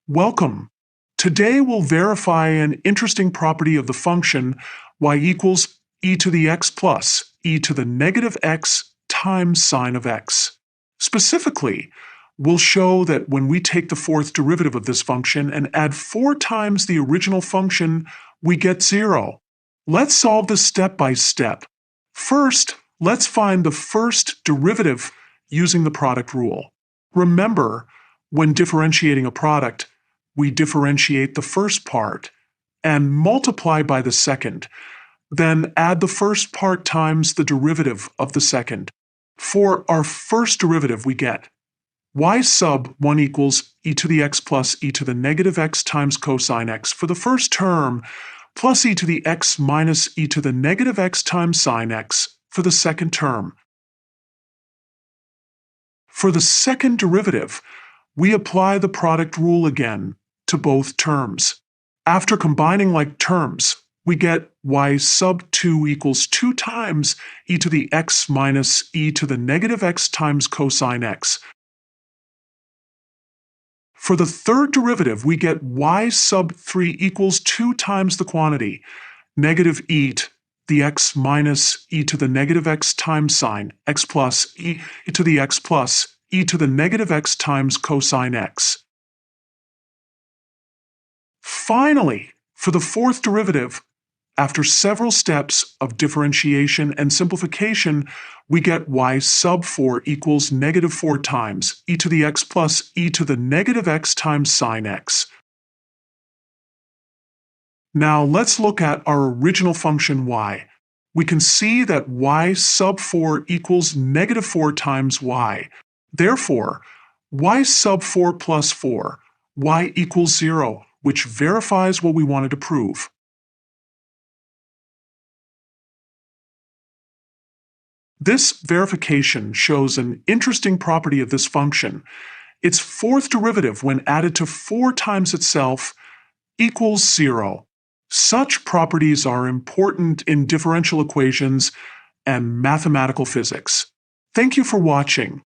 Welcome. Today we'll verify an interesting property of the function y equals e to the x plus e to the negative x times sine of x. Specifically, we'll show that when we take the fourth derivative of this function and add 4 times the original function, we get 0. Let's solve this step by step. First, let's find the first derivative using the product rule. Remember, when differentiating a product, we differentiate the first part and multiply by the second, then add the first part times the derivative of the second. For our first derivative, we get y sub 1 equals e to the x plus e to the negative x times cosine x for the first term, plus e to the x minus e to the negative x times sine x for the second term. For the second derivative, we apply the product rule again to both terms. After combining like terms, we get y sub 2 equals 2 times e to the x minus e to the negative x times cosine x. For the third derivative, we get y sub 3 equals 2 times the quantity, negative e to the x minus e to the negative x times sine x plus e to the x plus e to the negative x times cosine x. Finally, for the fourth derivative, after several steps of differentiation and simplification, we get y sub 4 equals negative 4 times e to the x plus e to the negative x times sine x. Now let's look at our original function y. We can see that y sub 4 equals negative 4 times y. Therefore, y sub 4 plus 4, y equals 0, which verifies what we wanted to prove. This verification shows an interesting property of this function. Its fourth derivative, when added to 4 times itself, equals 0. Such properties are important in differential equations and mathematical physics. Thank you for watching.